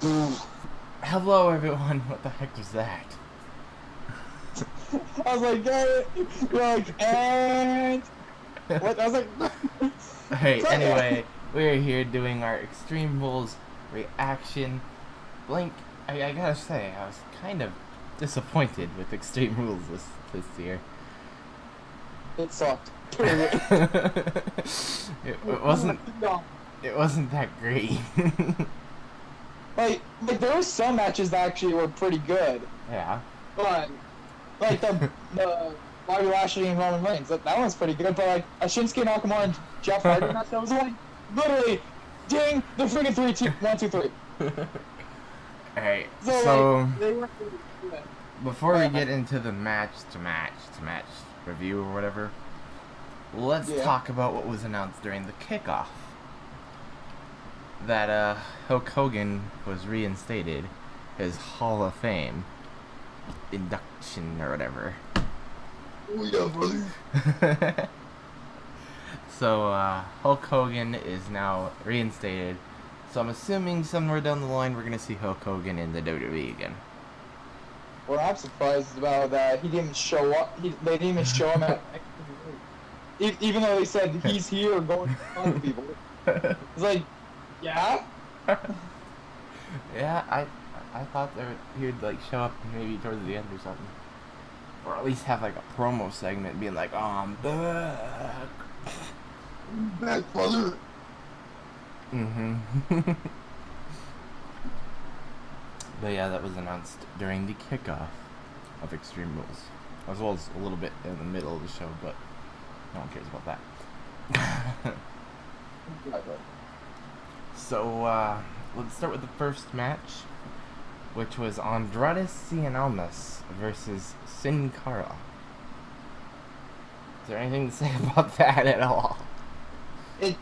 Hello, everyone. What the heck was that? I was like, "Hey," you're like, and what? I was like, Hey, "Play it." anyway, we're here doing our Extreme Rules reaction. Blink, I gotta say, I was kind of disappointed with Extreme Rules this year. It sucked. Period. It wasn't it wasn't that great. Like there were some matches that actually were pretty good, Yeah. but like the Bobby Lashley and Roman Reigns, that one's pretty good. But like a Shinsuke Nakamura and Jeff Hardy match, that was like literally ding the freaking 1, 2, 3. Alright, So so like they weren't really good. before we get into the match review or whatever, let's talk about what was announced during the kickoff. That Hulk Hogan was reinstated his Hall of Fame induction or whatever. Oh yeah, brother. So Hulk Hogan is now reinstated. So I'm assuming somewhere down the line we're gonna see Hulk Hogan in the WWE again. What I'm surprised about that he didn't show up. They didn't even show him at even though they said he's here going to talk to people. It's like, yeah. Yeah, I thought he would like show up maybe towards the end or something, or at least have like a promo segment being like, "Oh, I'm back, Back, brother." But yeah, that was announced during the kickoff of Extreme Rules, as well as a little bit in the middle of the show, but no one cares about that. So let's start with the first match, which was Andrade Cien Almas versus Sin Cara. Is there anything to say about that at all? It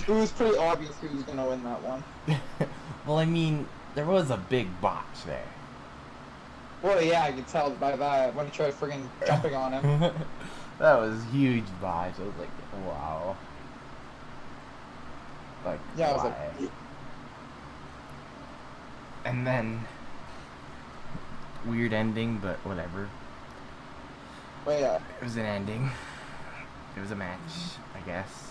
was pretty obvious who was gonna win that one. Well, I mean, there was a big botch there. Well, yeah, I could tell by that when he tried friggin' jumping on him. That was huge botch. I was like, wow. Like, Yeah, I was why? like, And then weird ending, but whatever. but yeah. It was an ending. It was a match, I guess.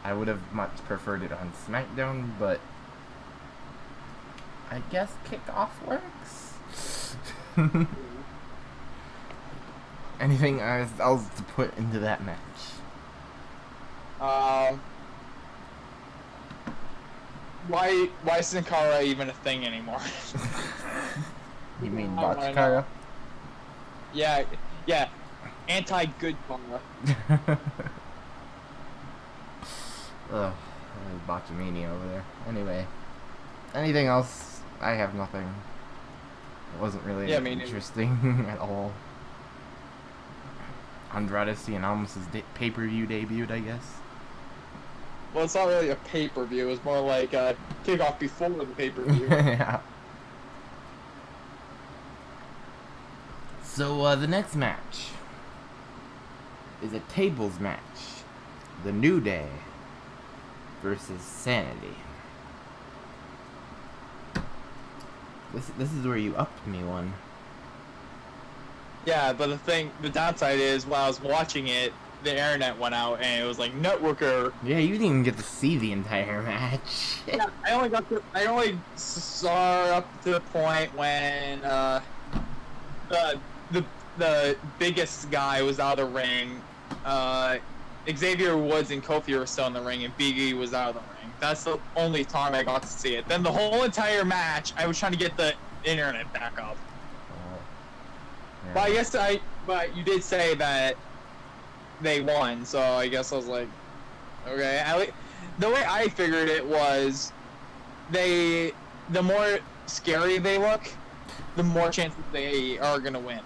I would have much preferred it on SmackDown, but I guess kickoff works. Anything else to put into that match? Why isn't Kara even a thing anymore? You mean Botch Kara? Yeah, anti-good Kara. Ugh, Botchamania over there. Anyway, anything else? I have nothing. It wasn't really interesting at all. Andrade Cien Almas' pay-per-view debuted, I guess. Well, it's not really a pay-per-view. It's more like a kickoff before the pay-per-view. Yeah. So, the next match is a tables match. The New Day versus Sanity. This is where you upped me one. Yeah, but the downside is, while I was watching it, the internet went out and it was like network error. Yeah, you didn't even get to see the entire match. Yeah, I only saw up to the point when the biggest guy was out of the ring. Xavier Woods and Kofi were still in the ring, and Big E was out of the ring. That's the only time I got to see it. Then the whole entire match, I was trying to get the internet back up. Yeah. But you did say that they won, so I guess I was like, okay. The way I figured it was, the more scary they look, the more chances they are gonna win.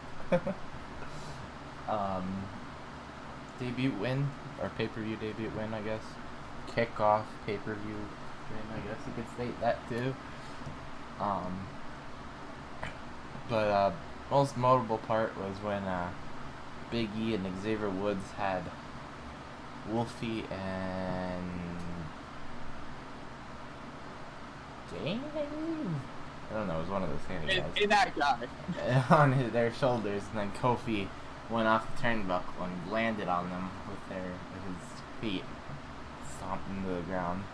Debut win, or pay-per-view debut win, I guess. Kickoff pay-per-view win, I guess you could state that too. But most notable part was when Big E and Xavier Woods had Wolfie and Dave? I don't know. It was one of those kind of guys. In that guy. On their shoulders, and then Kofi went off the turnbuckle and landed on them with his feet, stomped into the ground.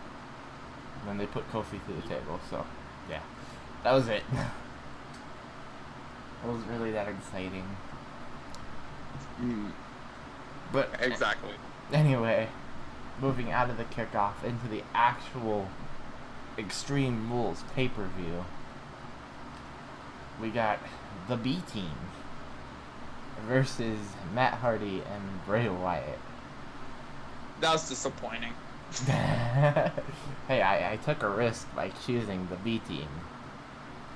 And then they put Kofi through the table. So, yeah, that was it. It wasn't really that exciting. But Exactly. anyway, moving out of the kickoff into the actual Extreme Rules pay-per-view, we got the B Team versus Matt Hardy and Bray Wyatt. That was disappointing. Hey, I took a risk by choosing the B Team,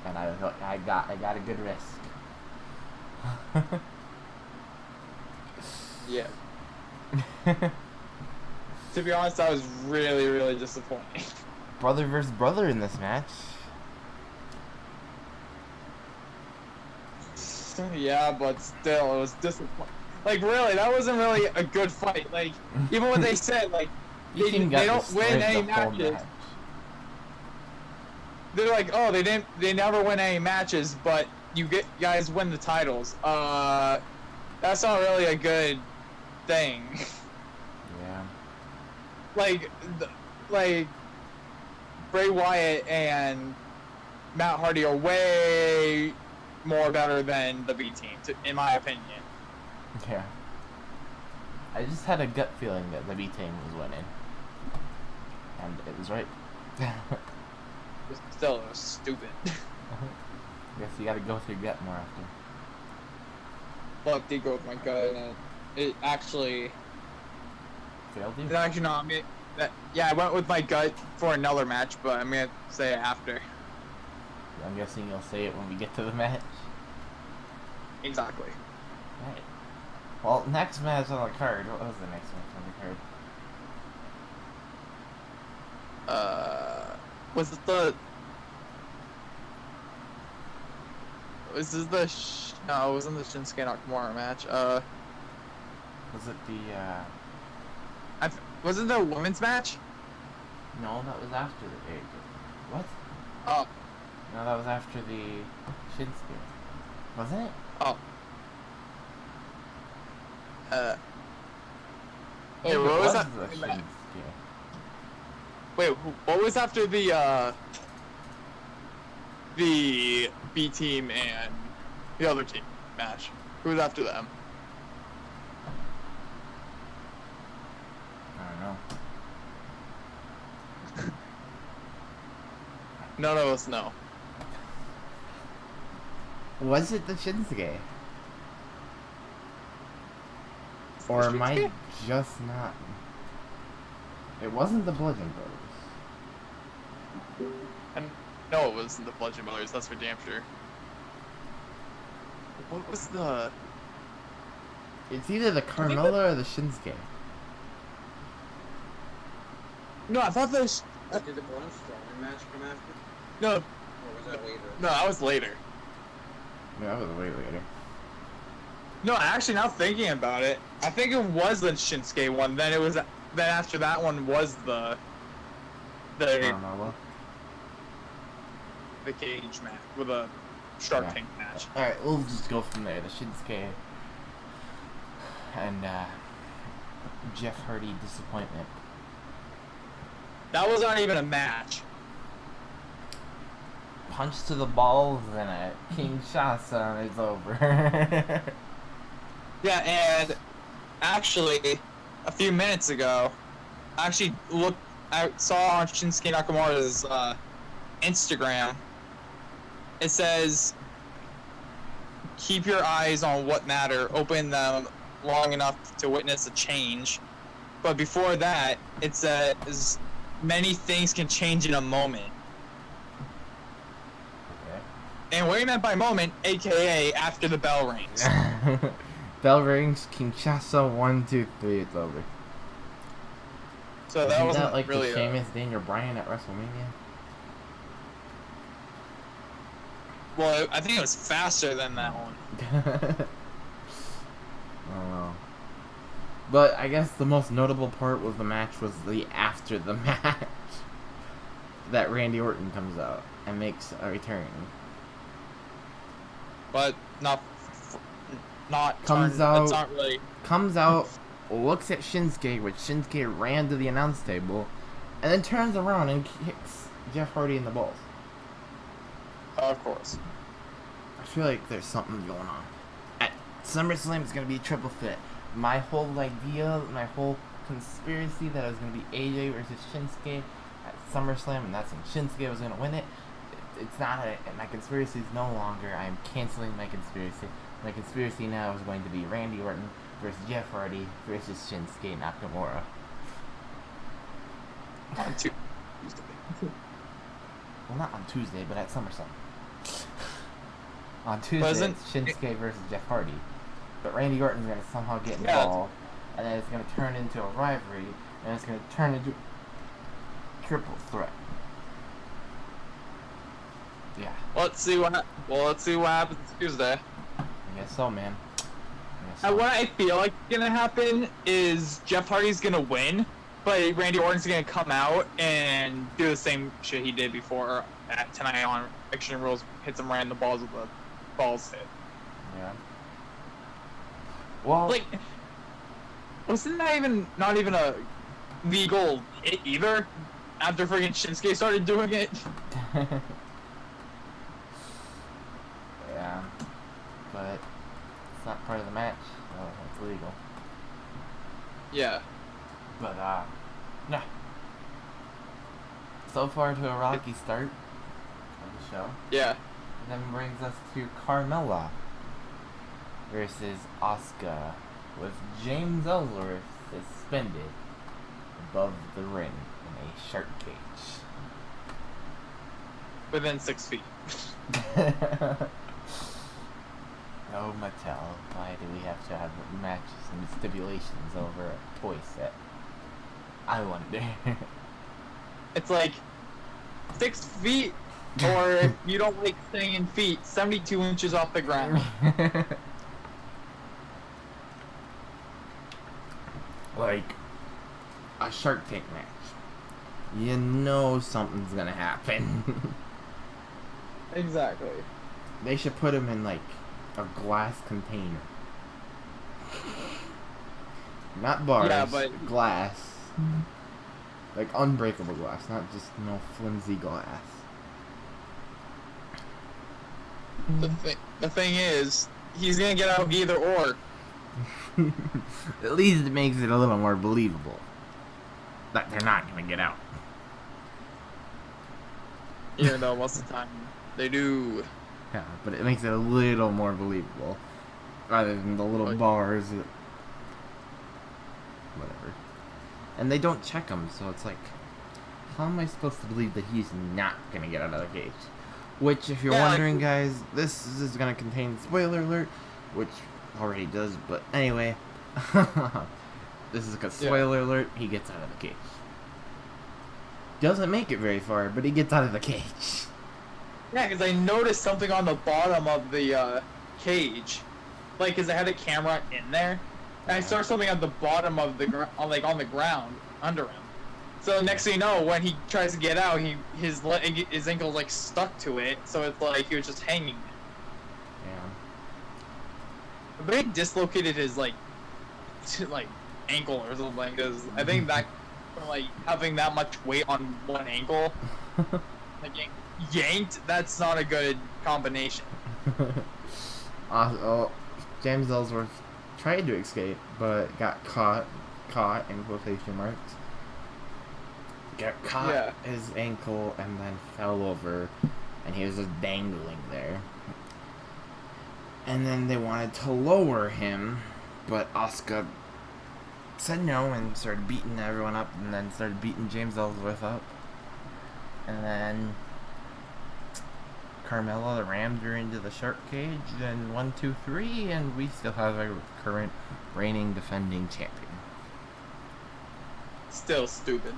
and I got a good risk. Yeah. To be honest, I was really, really disappointed. Brother versus brother in this match. Yeah, but still, it was disappointing. Like, really, that wasn't really a good fight. Like, even when they said, like, they don't win any matches. They're like, oh, they never win any matches, but you guys win the titles. That's not really a good thing. Yeah. like Bray Wyatt and Matt Hardy are way more better than the B Team, in my opinion. Yeah. I just had a gut feeling that the B Team was winning, and it was right. Still, it was stupid. Guess you gotta go with your gut more often. Well, I did go with my gut, and it actually... Failed you? Actually, no, I went with my gut for another match, but I'm gonna say it after. I'm guessing you'll say it when we get to the match. Exactly. Right. Well, next match on the card. What was the next match on the card? Was it the... Was this the... No, it wasn't the Shinsuke Nakamura match. Was it the, wasn't the women's match? No, that was after the big. What? Oh. No, that was after the Shinsuke. Wasn't it? Oh. Hey, what was that? The Shinsuke. Wait, what was after the B Team and the other team match? Who was after them? I don't know. None of us know. Was it the Shinsuke? Or am I just not... It wasn't the Bludgeon Brothers. And no, it wasn't the Bludgeon Brothers, that's for damn sure. What was the... It's either the Carmella or the Shinsuke. No, I thought those... Did the Braun Strowman match come after? No, Or was that later? no, that was later. Yeah, that was way later. No, actually, now thinking about it, I think it was the Shinsuke one. Then it was. Then after that one was the Carmella. cage match with a Shark Tank match. Alright, we'll just go from there. The Shinsuke and Jeff Hardy disappointment. That was not even a match. Punch to the balls and a Kinshasa and it's over. Yeah, and actually, a few minutes ago, I saw on Shinsuke Nakamura's Instagram. It says, "Keep your eyes on what matter. Open them long enough to witness a change." But before that, it says, "Many things can change in a moment." Okay. And what he meant by moment, aka after the bell rings. Bell rings, Kinshasa, 1, 2, 3, it's over. So that Isn't wasn't that like really the Sheamus Daniel Bryan at WrestleMania? well, I think it was faster than that one. I don't know. But I guess the most notable part of the match was the after the match. that Randy Orton comes out and makes a return. But not Comes turn, out- It's not really. Comes out, looks at Shinsuke, which Shinsuke ran to the announce table, and then turns around and kicks Jeff Hardy in the balls. Of course. I feel like there's something going on. At SummerSlam, it's going to be a triple threat. My whole idea, my whole conspiracy that it was going to be AJ versus Shinsuke at SummerSlam, and that's when Shinsuke was going to win it. It's not my conspiracy is no longer. I am canceling my conspiracy. My conspiracy now is going to be Randy Orton versus Jeff Hardy versus Shinsuke Nakamura. On Tuesday. Well, not on Tuesday, but at SummerSlam. On Tuesday, Wasn't- it's Shinsuke versus Jeff Hardy. But Randy Orton's going to somehow get involved, and then it's going to turn into a rivalry, and it's going to turn into a triple threat. Yeah, Let's see what happens Tuesday. I guess so, man. I guess so. What I feel like is gonna happen is Jeff Hardy's gonna win, but Randy Orton's gonna come out and do the same shit he did before tonight on Extreme Rules. Hits him right in the balls with the balls hit. Yeah. Well, Like, wasn't that not even a legal hit either? After freaking Shinsuke started doing it. yeah, but it's not part of the match, so it's legal. Yeah. But, no. So far to a rocky start of the show. Yeah. And then brings us to Carmella versus Asuka, with James Ellsworth suspended above the ring in a shark cage. Within 6 feet. Oh, Mattel, why do we have to have matches and stipulations over a toy set? I wonder. It's like 6 feet, or if you don't like staying in feet, 72 inches off the ground. Like a Shark Tank match. You know something's gonna happen. Exactly. They should put him in like a glass container. Not bars, Yeah, but- glass. Like unbreakable glass, not just flimsy glass. The thing is, he's gonna get out either or. At least it makes it a little more believable that they're not gonna get out. Even though most of the time they do. Yeah, but it makes it a little more believable rather than the little Like- bars. Whatever. And they don't check him, so it's like, how am I supposed to believe that he's not gonna get out of the cage? Which, if you're Yeah, like- wondering, guys, this is gonna contain spoiler alert, which already does. But anyway, this is a spoiler alert. He gets out of the cage. Doesn't make it very far, but he gets out of the cage. Yeah, because I noticed something on the bottom of the cage, like, because I had a camera in there, and I saw something at the bottom of the like on the ground under him. So next thing you know, when he tries to get out, his ankle's like stuck to it, so it's like he was just hanging there. Yeah. But he dislocated his like ankle or something, because I think that from like having that much weight on one ankle, like yanked, that's not a good combination. James Ellsworth tried to escape, but got caught in quotation marks. Got caught his ankle and then fell over, and he was just dangling there. And then they wanted to lower him, but Asuka said no and started beating everyone up, and then started beating James Ellsworth up. And then Carmella rammed her into the shark cage, and 1, 2, 3, and we still have a current reigning defending champion. Still stupid.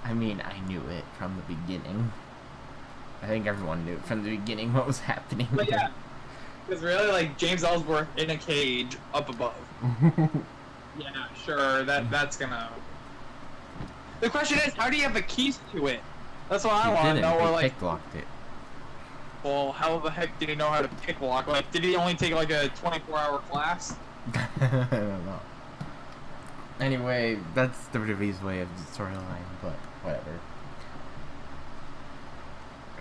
I mean, I knew it from the beginning. I think everyone knew from the beginning what was happening. But yeah, because really, like, James Ellsworth in a cage up above. Yeah, sure, that's gonna... The question is, how do you have the keys to it? That's what I He want to didn't. know. He Or like, pick-locked it. well, how the heck did he know how to pick lock? Like, did he only take like a 24-hour class? I don't know. Anyway, that's WWE's way of the storyline, but whatever.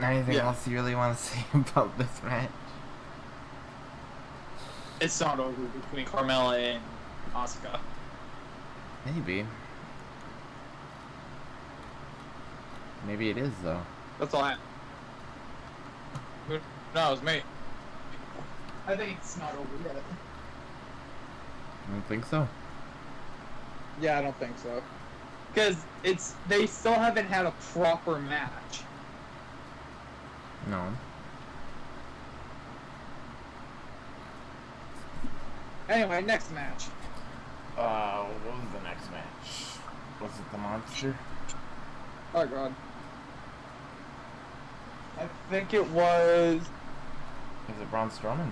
Anything Yeah. else you really want to say about this match? It's not over between Carmella and Asuka. Maybe. Maybe it is, though. That's all I. Who knows, mate? I think it's not over yet. I don't think so. Yeah, I don't think so. Because they still haven't had a proper match. No. Anyway, next match. What was the next match? Was it the Monster? Oh god. I think it was. Was it Braun Strowman?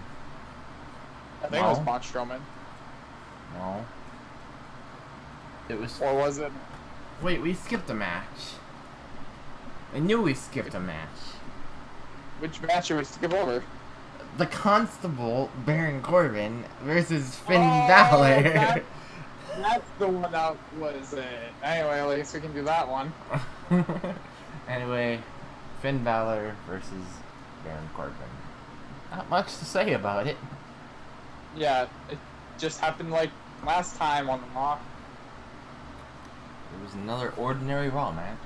I think it was Braun Strowman. No. It was. Or was it? Wait, we skipped a match. I knew we skipped a match. Which match did we skip over? The Constable, Baron Corbin, versus Finn Balor. That's the one that was it. Anyway, at least we can do that one. Anyway, Finn Balor versus Baron Corbin. Not much to say about it. Yeah, it just happened like last time on the Raw. It was another ordinary Raw match.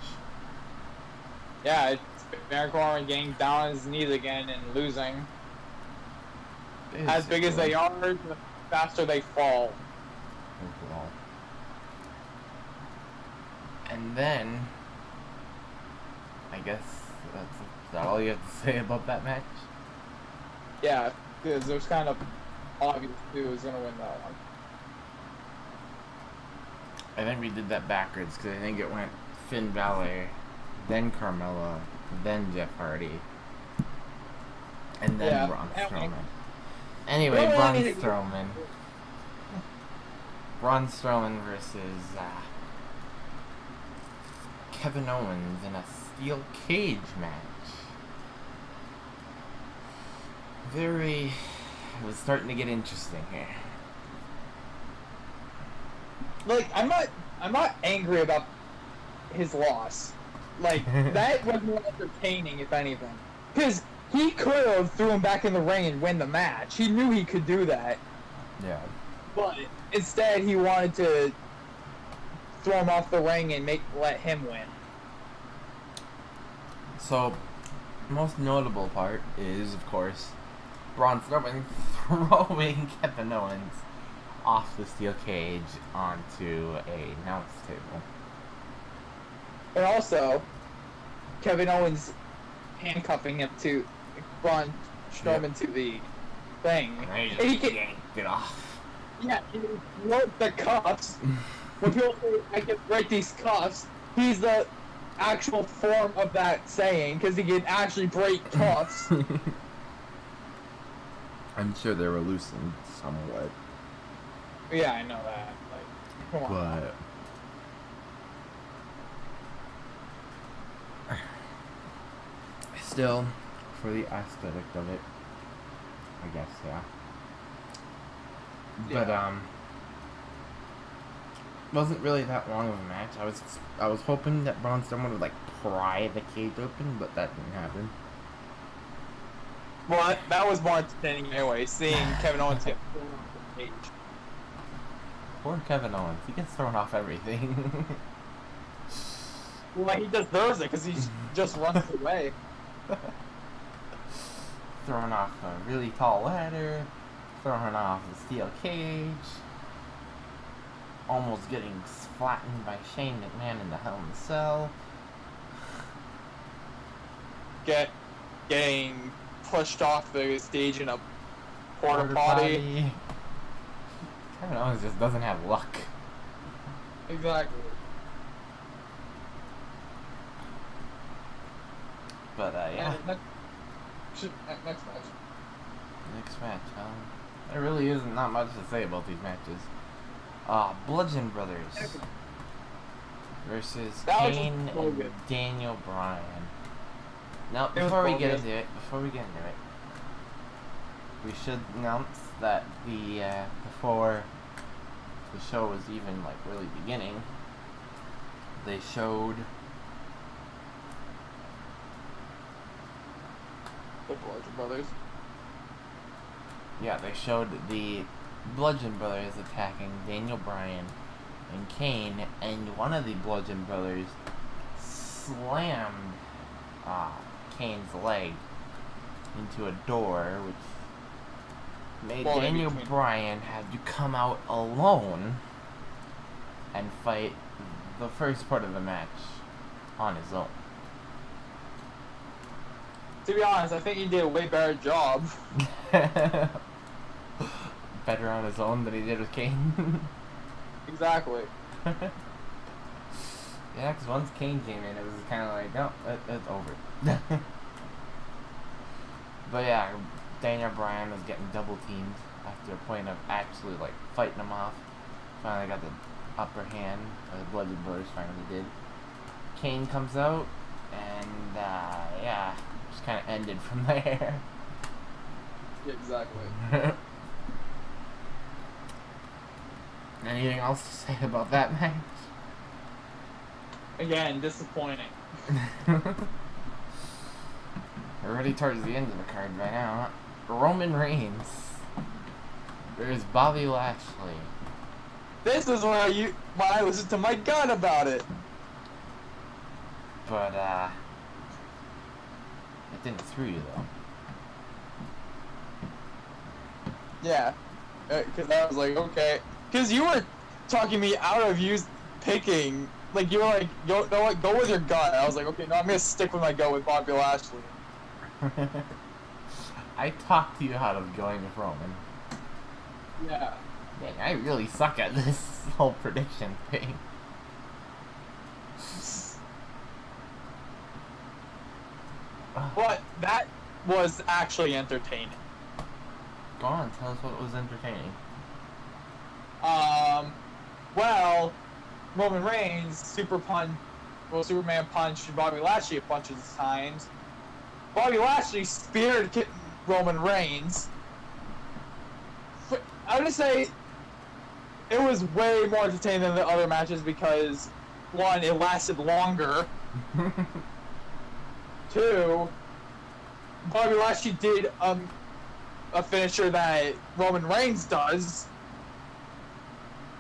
Yeah, it's Baron Corbin getting down on his knees again and losing. As big as they are, the faster they fall. Overall. And then, I guess is that all you have to say about that match? Yeah, because it was kind of obvious who was going to win that one. I think we did that backwards because I think it went Finn Balor, then Carmella, then Jeff Hardy, and then Braun Strowman. Anyway, Braun Strowman versus Kevin Owens in a steel cage match. It was starting to get interesting here. Like, I'm not angry about his loss. Like, that was more entertaining, if anything. Because he could have threw him back in the ring and win the match. He knew he could do that. Yeah. But instead, he wanted to throw him off the ring and let him win. So, most notable part is, of course, Braun Strowman throwing Kevin Owens off the steel cage onto a announce table. And also, Kevin Owens handcuffing him to Braun Strowman to the thing. And he just yanked it off. Yeah, he wrote the cuffs. When people say, I can break these cuffs, he's the actual form of that saying, because he can actually break cuffs. I'm sure they were loosened somewhat. Yeah, I know that. Like, come on. But still, for the aesthetic of it, I guess, yeah. But wasn't really that long of a match. I was hoping that Braun Strowman would like pry the cage open, but that didn't happen. Well, that was more entertaining anyway, seeing Kevin Owens get thrown off the cage. Poor Kevin Owens, he gets thrown off everything. Well, he deserves it because he just runs away. Thrown off a really tall ladder, thrown off the steel cage, almost getting flattened by Shane McMahon in the Hell in a Cell. Getting pushed off the stage in a porta potty. Kevin Owens just doesn't have luck. Exactly. But yeah. Next match. Next match, there really isn't not much to say about these matches. Bludgeon Brothers versus That was Kane so and good. Daniel Bryan. Now, It was before we so get good. into it, we should announce that before the show was even like really beginning, they showed The Bludgeon Brothers. they showed the Bludgeon Brothers attacking Daniel Bryan and Kane, and one of the Bludgeon Brothers slammed Kane's leg into a door, which made Well, in Daniel between. Bryan had to come out alone and fight the first part of the match on his own. To be honest, I think he did a way better job. Better on his own than he did with Kane. Exactly. Yeah, because once Kane came in, it was kind of like, no, it's over. But yeah, Daniel Bryan was getting double teamed after a point of actually like fighting him off. Finally got the upper hand. The Bludgeon Brothers finally did. Kane comes out, and just kind of ended from there. Yeah, exactly. Anything else to say about that match? Again, disappointing. We're already towards the end of the card right now. Roman Reigns. There's Bobby Lashley. This is when I listened to my gut about it. But, it didn't screw you, though. Yeah. Because I was like, okay. Because you were talking me out of you picking. Like, you were like, go with your gut. I was like, okay, no, I'm going to stick with my gut with Bobby Lashley. I talked to you out of going with Roman. Yeah. Dang, I really suck at this whole prediction thing. But that was actually entertaining. Go on, tell us what was entertaining. Well, Roman Reigns Superman punched Bobby Lashley a bunch of times. Bobby Lashley speared Roman Reigns. I would say it was way more entertaining than the other matches because, one, it lasted longer. Two, Bobby Lashley did a finisher that Roman Reigns does.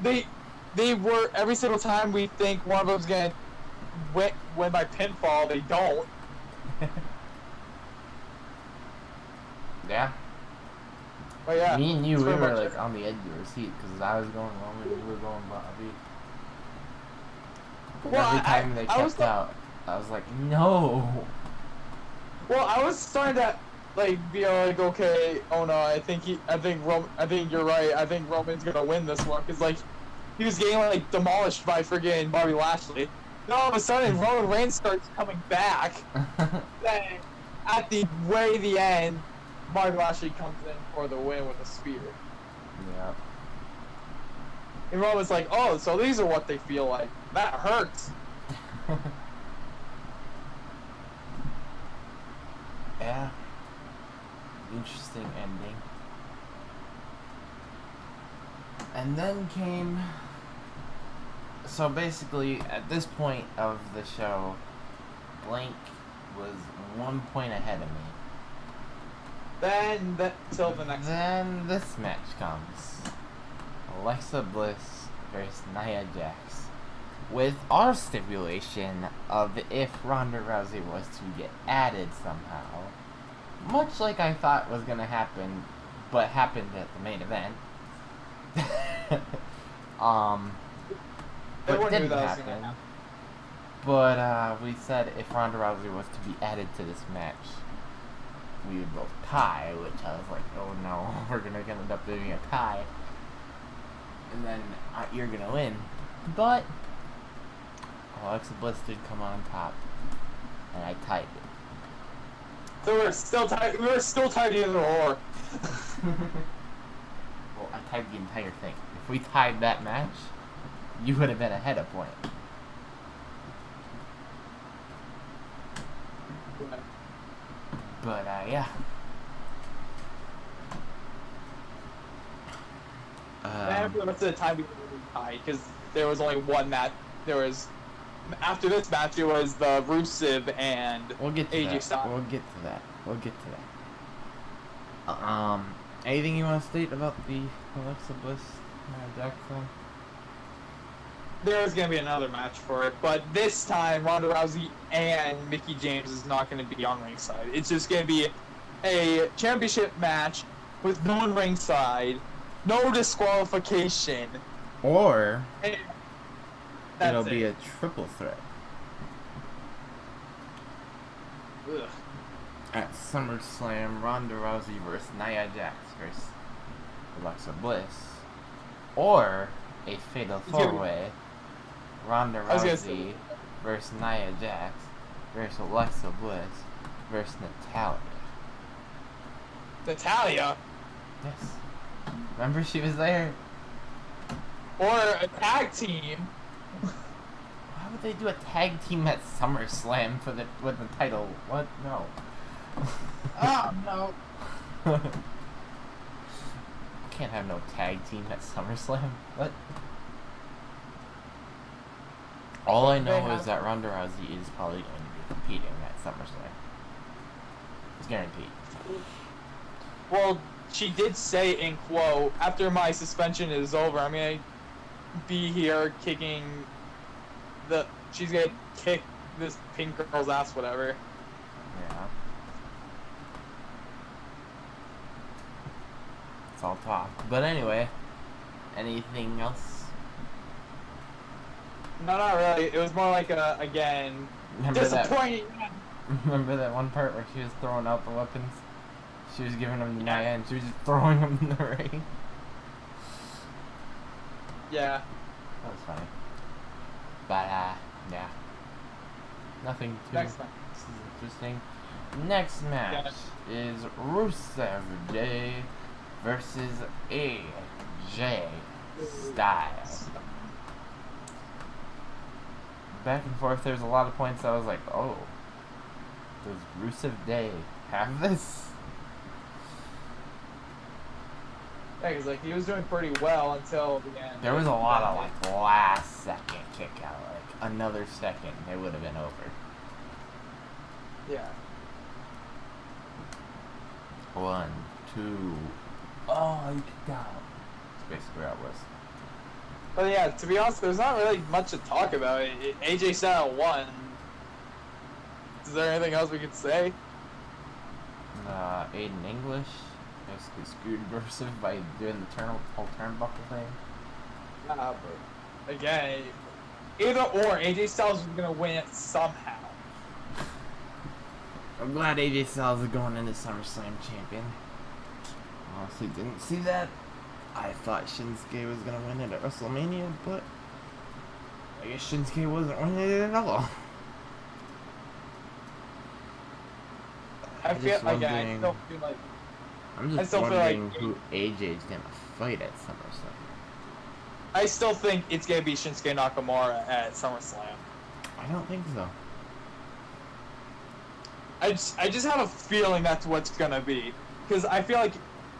They were every single time we think one of them's gonna win by pinfall, they don't. Yeah. But yeah, Me and you, that's we pretty were much like it. on the edge of our seat because I was going Roman, you were going Bobby. Well, Every time they I was kept out, I was like, no. Well, I was starting to like be like, okay, oh no, I think you're right. I think Roman's gonna win this one because like he was getting like demolished by friggin' Bobby Lashley. Then all of a sudden, Roman Reigns starts coming back. Then at the end, Bobby Lashley comes in for the win with a spear. Yeah. And Roman's like, oh, so these are what they feel like. That hurts. Yeah. Interesting ending. And then came... So basically, at this point of the show, Blank was 1 point ahead of me. Till the next. Then this match comes. Alexa Bliss versus Nia Jax. With our stipulation of if Ronda Rousey was to get added somehow. Much like I thought was going to happen, but happened at the main event. But Everyone knew didn't that was gonna happen. happen. But we said if Ronda Rousey was to be added to this match, we would both tie, which I was like, oh no, we're gonna end up doing a tie. And then you're gonna win. But Alexa Bliss did come on top, and I tied it. So we're still tied. We were still tied in the war. Well, I tied the entire thing. If we tied that match, you would have been ahead a point. But yeah. And for the rest of the time, we were really tied because there was only one match. There was after this match, it was the Rusev and We'll get to AJ that. Styles. We'll get to that. Anything you want to state about the Alexa Bliss Jackson? There's gonna be another match for it, but this time Ronda Rousey and Mickie James is not gonna be on ringside. It's just gonna be a championship match with no one ringside, no disqualification. Or And it'll that's be it. a triple threat Ugh. at SummerSlam. Ronda Rousey versus Nia Jax versus Alexa Bliss, or a fatal It's gonna be- four-way. Ronda I was gonna say- Rousey versus Nia Jax versus Alexa Bliss versus Natalia. Natalia Yes. Remember she was there? or a tag team. Why would they do a tag team at SummerSlam with the title? What? No. Oh no. Can't have no tag team at SummerSlam. What? All I know is that Ronda Rousey is probably going to be competing at SummerSlam. It's guaranteed. Well, she did say in quote, after my suspension is over, I'm gonna be here kicking she's gonna kick this pink girl's ass, whatever. Yeah. It's all talk. But anyway, anything else? No, not really. It was more like again, Remember that? disappointing. Remember that one part where she was throwing out the weapons? She was giving them to Nia and she was just throwing them in the ring. Yeah. That was funny. But yeah. Nothing too Next time. interesting. Next match is Rusev Day versus AJ Styles. Back and forth, there's a lot of points I was like, oh, does Rusev Day have this? Yeah, 'cause like he was doing pretty well until the end. There was a lot of like last second kick out, like another second, it would have been over. Yeah. 1, 2. Oh, he kicked out. That's basically how it was. But yeah, to be honest, there's not really much to talk about. AJ Styles won. Is there anything else we could say? Aiden English basically screwed Rusev by doing the whole turnbuckle thing. But again, either or, AJ Styles is gonna win it somehow. I'm glad AJ Styles is going into SummerSlam champion. Honestly, didn't see that. I thought Shinsuke was gonna win it at WrestleMania, but I guess Shinsuke wasn't winning it at all. I I'm feel just like I wondering- still feel like I'm I just still feel like- wondering who AJ's gonna fight at SummerSlam. I still think it's gonna be Shinsuke Nakamura at SummerSlam. I don't think so. I just have a feeling that's what's gonna be, because I feel like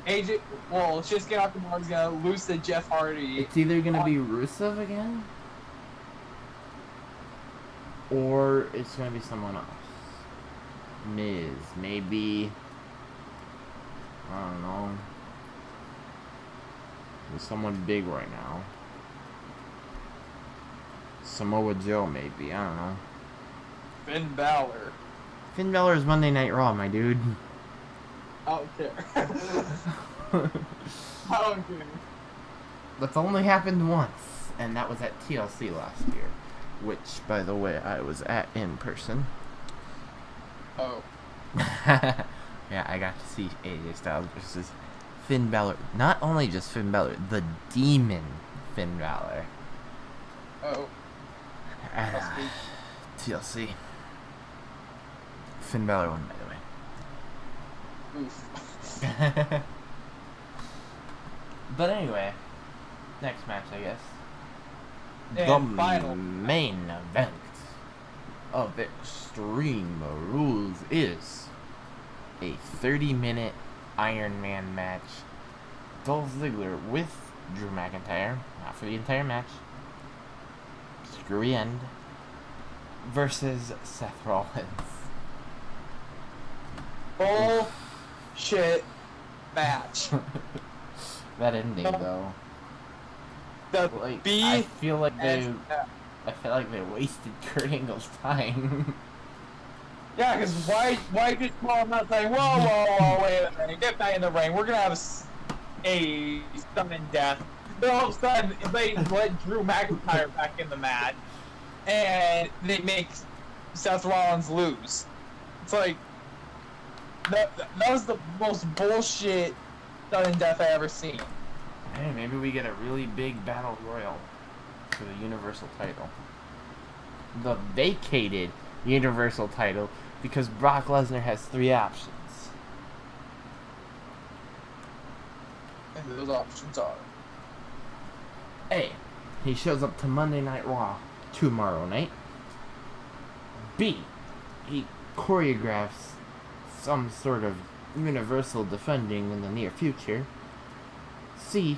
Shinsuke Nakamura's gonna lose to Jeff Hardy. It's either gonna be Rusev again, or it's gonna be someone else. Miz, maybe. I don't know. There's someone big right now. Samoa Joe, maybe. I don't know. Finn Balor. Finn Balor's Monday Night Raw, my dude. I don't care. I don't care. That's only happened once, and that was at TLC last year, which, by the way, I was at in person. Oh. Yeah, I got to see AJ Styles versus Finn Balor. Not only just Finn Balor, the demon Finn Balor. Oh. At Must be. TLC. Finn Balor won, by the way. Oof. But anyway, next match, I guess. And the final. main event of Extreme Rules is a 30-minute Iron Man match. Dolph Ziggler with Drew McIntyre, not for the entire match, screwy end, versus Seth Rollins. Bullshit match. That ending, though. The I feel like they wasted Kurt Angle's time. Yeah, because why did Paul not say, whoa, wait a minute, get back in the ring, we're gonna have a sudden death. Then all of a sudden, they let Drew McIntyre back in the match, and they make Seth Rollins lose. It's like, that was the most bullshit sudden death I ever seen. Hey, maybe we get a really big battle royal for the Universal title. The vacated Universal title, because Brock Lesnar has 3 options. And those options are: A, he shows up to Monday Night Raw tomorrow night. B, he choreographs some sort of Universal defending in the near future. C,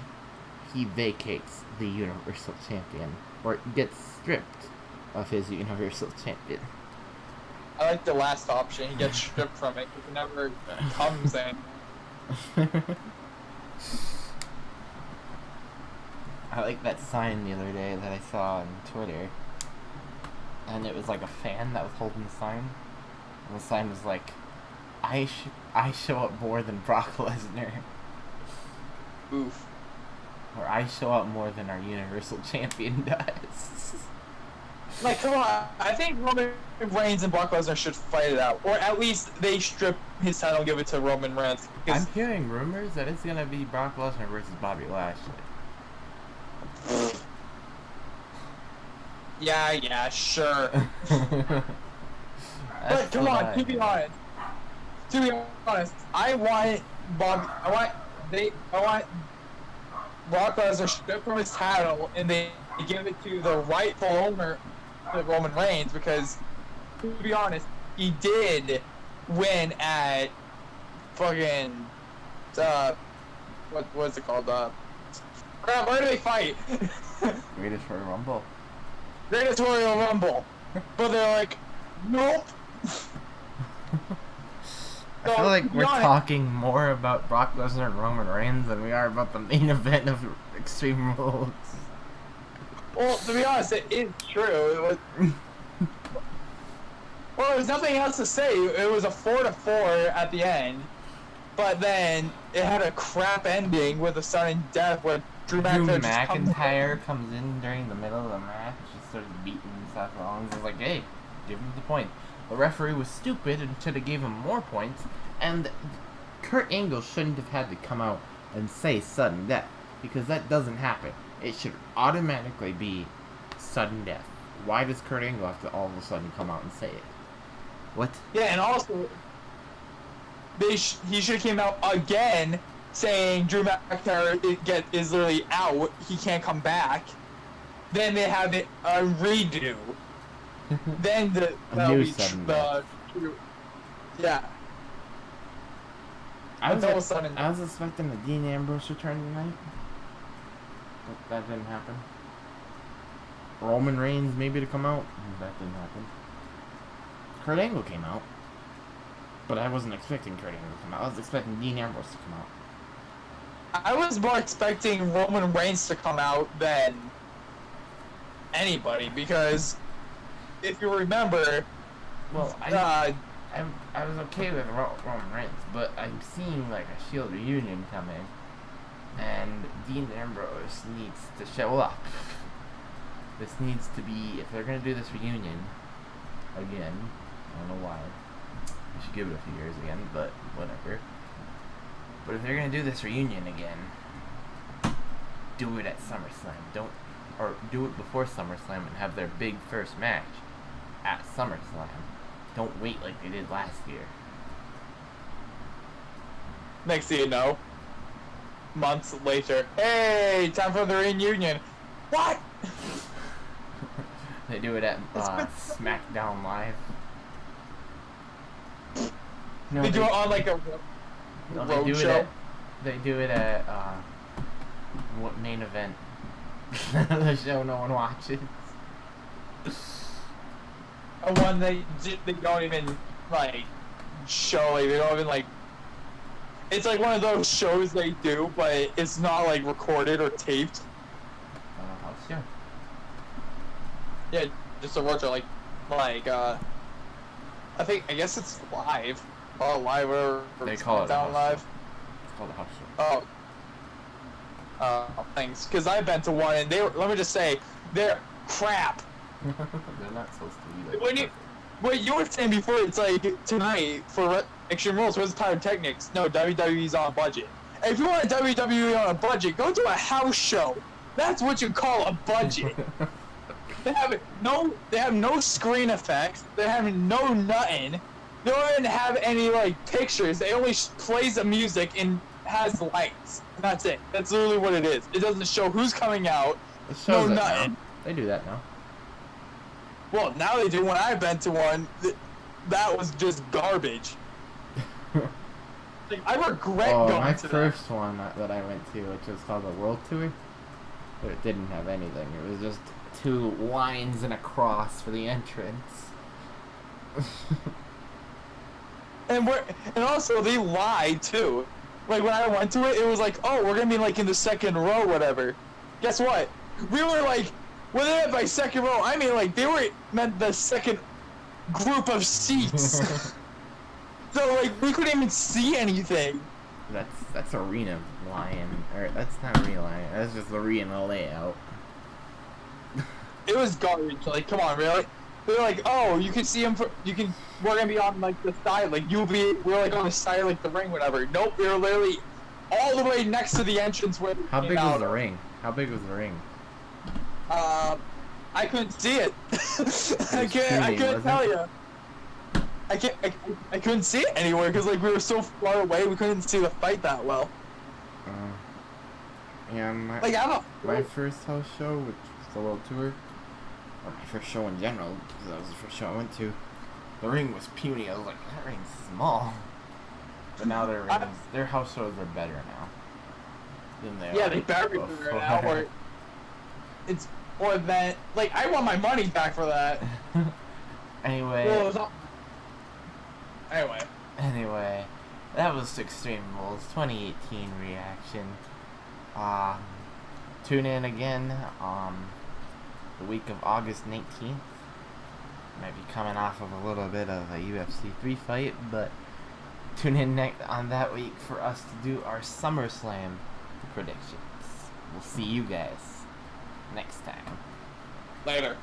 he vacates the Universal Champion, or gets stripped of his Universal Champion. I like the last option. He gets stripped from it because it never comes in. I like that sign the other day that I saw on Twitter, and it was like a fan that was holding the sign, and the sign was like, I show up more than Brock Lesnar. Oof. Or I show up more than our Universal Champion does. Like, come on. I think Roman Reigns and Brock Lesnar should fight it out. Or at least they strip his title and give it to Roman Reigns. I'm hearing rumors that it's going to be Brock Lesnar versus Bobby Lashley. Yeah, sure. But come on, to be honest, I want Brock Lesnar stripped from his title and they give it to the rightful owner, Roman Reigns, because to be honest, he did win at fucking what's it called? Where do they fight? Greatest Royal Rumble. Greatest Royal Rumble. But they're like, nope. I feel like we're talking more about Brock Lesnar and Roman Reigns than we are about the main event of Extreme Rules. Well, to be honest, it is true. It was... Well, there's nothing else to say. It was a 4-4 at the end, but then it had a crap ending with a sudden death where Drew McIntyre comes in during the middle of the match and starts beating Seth Rollins. It's like, hey, give him the point. The referee was stupid and should have gave him more points, and Kurt Angle shouldn't have had to come out and say sudden death, because that doesn't happen. It should automatically be sudden death. Why does Kurt Angle have to all of a sudden come out and say it? What? Yeah, and also, he should have came out again saying Drew McIntyre is literally out, he can't come back. Then they have it a redo. Then a new sudden death. Yeah. I was expecting the Dean Ambrose return tonight, but that didn't happen. Roman Reigns maybe to come out, that didn't happen. Kurt Angle came out, but I wasn't expecting Kurt Angle to come out. I was expecting Dean Ambrose to come out. I was more expecting Roman Reigns to come out than anybody, because if you remember, well, I was okay with Roman Reigns, but I'm seeing like a Shield reunion coming, and Dean Ambrose needs to show up. This needs to be, if they're gonna do this reunion again, I don't know why. We should give it a few years again, but whatever. But if they're gonna do this reunion again, do it at SummerSlam. Or do it before SummerSlam and have their big first match at SummerSlam. Don't wait like they did last year. Next thing you know, months later, hey, time for the reunion. What? They do it at SmackDown Live. No, They do it on like a no, road show. They do it at what main event? The show no one watches. A one they don't even like show. Like they don't even like. It's like one of those shows they do, but it's not like recorded or taped. House show. Yeah, just a road show. I guess it's live. Oh, live or They call it a down house live. show. It's called a house show. Oh. Thanks. Because I've been to one, and let me just say, they're crap. They're not supposed to be like. What you were saying before, it's like tonight for Extreme Rules, where's the Pyrotechnics? No, WWE's on a budget. And if you want a WWE on a budget, go to a house show. That's what you call a budget. They have no screen effects. They have no nothing. They don't even have any like pictures. They only plays the music and has lights. And that's it. That's literally what it is. It doesn't show who's coming out. No nothing. Now. They do that now. Well, now they do. When I've been to one, that was just garbage. Like, I regret going my to first one that I went to, which was called the World Tour, but it didn't have anything. It was just 2 lines and a cross for the entrance. And also they lied too. Like when I went to it, it was like, oh, we're gonna be like in the second row, whatever. Guess what? We were like, what they meant by second row? I mean, like they meant the second group of seats. So like we couldn't even see anything. That's arena lion, or that's not arena lion. That's just arena layout. It was garbage. Like, come on, really? They're like, oh, you can see him. We're gonna be on like the side. Like we're like on the side, like the ring, whatever. Nope, we were literally all the way next to the entrance where. How big was the ring? How big was the ring? I couldn't see it. I couldn't tell you. I couldn't see it anywhere because like we were so far away, we couldn't see the fight that well. Yeah, my first house show, which was the World Tour, or my first show in general, because that was the first show I went to, the ring was puny. I was like, that ring's small. But now their house shows are better now than they are. Yeah, they better be better now. Or it's more than like I want my money back for that. Anyway. Well, it was not... Anyway, that was Extreme Rules 2018 reaction. Tune in again the week of August 19th. Might be coming off of a little bit of a UFC 3 fight, but tune in on that week for us to do our SummerSlam predictions. We'll see you guys next time. Later.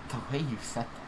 The way you set that